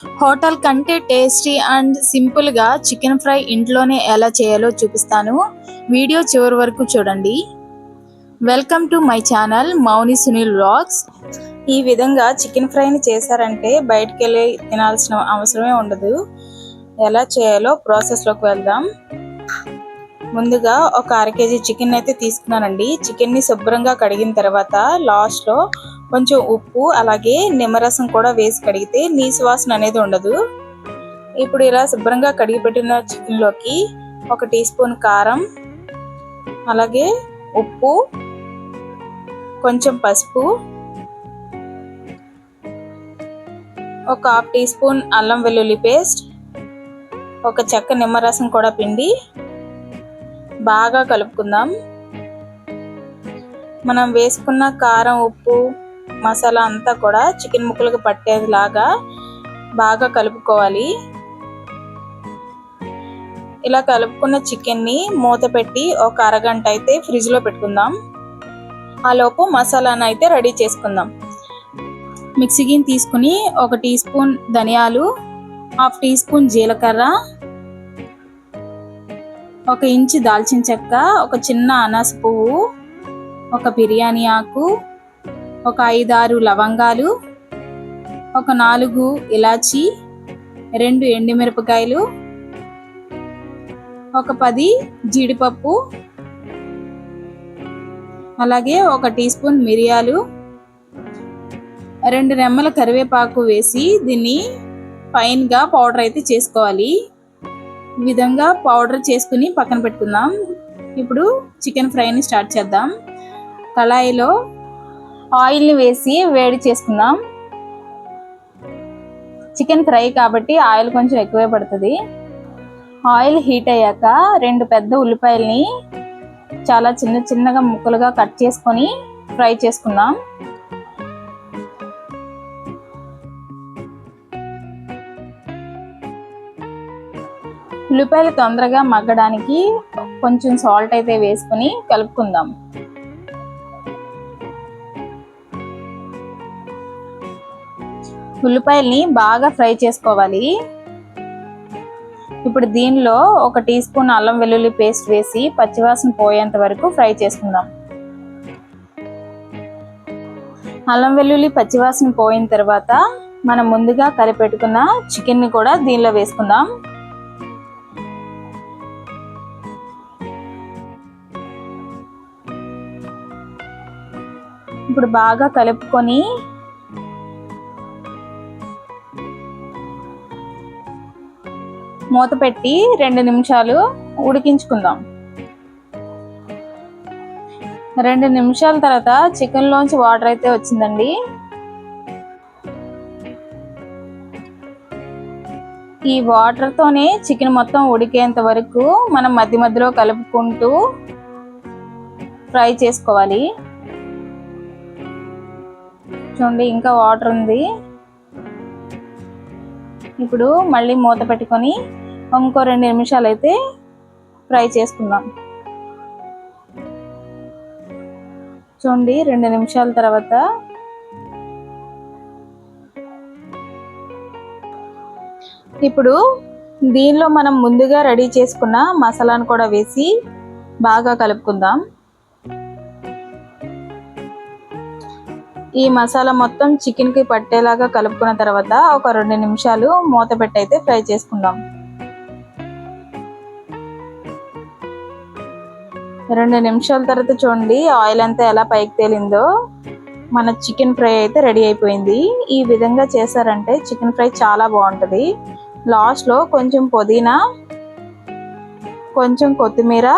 Hotel కంటే tasty and సింపుల్గా chicken fry ఇంట్లోనే ఎలా చేయాలో చూపిస్తాను. వీడియో చివరి వరకు చూడండి. Welcome to my channel Mouni Sunil vlogs. ఈ విధంగా చికెన్ ఫ్రైని చేశారంటే బయటికి వెళ్ళి తినాల్సిన అవసరమే ఉండదు. ఎలా చేయాలో ప్రాసెస్లోకి వెళ్దాం. ముందుగా ఒక 1/2 kg చికెన్ అయితే తీసుకున్నానండి. చికెన్ని శుభ్రంగా కడిగిన తర్వాత లాస్ట్లో కొంచెం ఉప్పు అలాగే నిమ్మరసం కూడా వేసి కడిగితే నీసు వాసన అనేది ఉండదు. ఇప్పుడు ఇలా శుభ్రంగా కడిగి పెట్టిన చికెన్లోకి 1 టీ స్పూన్ కారం, అలాగే ఉప్పు, కొంచెం పసుపు, ఒక 1/2 టీ స్పూన్ అల్లం వెల్లుల్లి పేస్ట్, ఒక చెక్క నిమ్మరసం కూడా పిండి బాగా కలుపుకుందాం. మనం వేసుకున్న కారం, ఉప్పు, మసాలా అంతా కూడా చికెన్ ముక్కలకు పట్టేలాగా బాగా కలుపుకోవాలి. ఇలా కలుపుకున్న చికెన్ని మూత పెట్టి ఒక అరగంట అయితే ఫ్రిడ్జ్లో పెట్టుకుందాం. ఆ లోపు మసాలాను అయితే రెడీ చేసుకుందాం. మిక్సీ గిన్నె తీసుకుని 1 టీ స్పూన్ ధనియాలు, 1/2 టీ స్పూన్ జీలకర్ర, 1 ఇంచు దాల్చిన చెక్క, ఒక చిన్న అనాస పువ్వు, ఒక బిర్యానీ ఆకు, ఒక 5-6 లవంగాలు, ఒక 4 ఇలాచి, 2 ఎండుమిరపకాయలు, ఒక 10 జీడిపప్పు, అలాగే 1 టీ స్పూన్ మిరియాలు, 2 రెమ్మల కరివేపాకు వేసి దీన్ని ఫైన్గా పౌడర్ అయితే చేసుకోవాలి. ఈ విధంగా పౌడర్ చేసుకుని పక్కన పెట్టుకుందాం. ఇప్పుడు చికెన్ ఫ్రైని స్టార్ట్ చేద్దాం. కళాయిలో ఆయిల్ని వేసి వేడి చేసుకుందాం. చికెన్ ఫ్రై కాబట్టి ఆయిల్ కొంచెం ఎక్కువే పడుతుంది. ఆయిల్ హీట్ అయ్యాక 2 పెద్ద ఉల్లిపాయల్ని చాలా చిన్నగా ముక్కలుగా కట్ చేసుకొని ఫ్రై చేసుకుందాం. ఉల్లిపాయలు తొందరగా మగ్గడానికి కొంచెం సాల్ట్ అయితే వేసుకుని కలుపుకుందాం. ఉల్లిపాయల్ని బాగా ఫ్రై చేసుకోవాలి. ఇప్పుడు దీనిలో 1 టీ స్పూన్ అల్లం వెల్లుల్లి పేస్ట్ వేసి పచ్చివాసన పోయేంత వరకు ఫ్రై చేసుకుందాం. అల్లం వెల్లుల్లి పచ్చివాసన పోయిన తర్వాత మనం ముందుగా కలిపెట్టుకున్న చికెన్ని కూడా దీనిలో వేసుకుందాం. ఇప్పుడు బాగా కలుపుకొని మూత పెట్టి 2 నిమిషాలు ఉడికించుకుందాం. 2 నిమిషాల తర్వాత చికెన్లోంచి వాటర్ అయితే వచ్చిందండి. ఈ వాటర్తోనే చికెన్ మొత్తం ఉడికేంత వరకు మనం మధ్య మధ్యలో కలుపుకుంటూ ఫ్రై చేసుకోవాలి. చూడండి, ఇంకా వాటర్ ఉంది. ఇప్పుడు మళ్ళీ మూత పెట్టుకొని ఇంకో 2 నిమిషాలు అయితే ఫ్రై చేసుకుందాం. చూడండి, 2 నిమిషాల తర్వాత ఇప్పుడు దీనిలో మనం ముందుగా రెడీ చేసుకున్న మసాలాను కూడా వేసి బాగా కలుపుకుందాం. ఈ మసాలా మొత్తం చికెన్కి పట్టేలాగా కలుపుకున్న తర్వాత ఒక 2 నిమిషాలు మూత పెట్టి అయితే ఫ్రై చేసుకుందాం. 2 నిమిషాల తర్వాత చూడండి, ఆయిల్ అంతా ఎలా పైకి తేలిందో. మన చికెన్ ఫ్రై అయితే రెడీ అయిపోయింది. ఈ విధంగా చేశారంటే చికెన్ ఫ్రై చాలా బాగుంటుంది. లాస్ట్లో కొంచెం పుదీనా, కొంచెం కొత్తిమీర,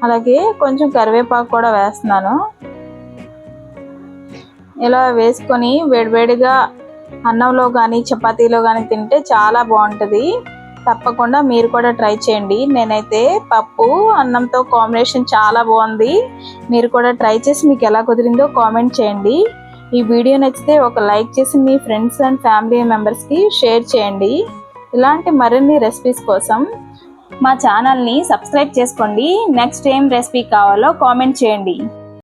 అలాగే కొంచెం కరివేపాకు కూడా వేస్తున్నాను. ఇలా వేసుకొని వేడివేడిగా అన్నంలో కానీ చపాతీలో కానీ తింటే చాలా బాగుంటుంది. తప్పకుండా మీరు కూడా ట్రై చేయండి. నేనైతే పప్పు అన్నంతో కాంబినేషన్ చాలా బాగుంది. మీరు కూడా ట్రై చేసి మీకు ఎలా కుదిరిందో కామెంట్ చేయండి. ఈ వీడియో నచ్చితే ఒక లైక్ చేసి మీ ఫ్రెండ్స్ అండ్ ఫ్యామిలీ మెంబర్స్కి షేర్ చేయండి. ఇలాంటి మరిన్ని రెసిపీస్ కోసం మా ఛానల్ని సబ్స్క్రైబ్ చేసుకోండి. నెక్స్ట్ ఏం రెసిపీ కావాలో కామెంట్ చేయండి.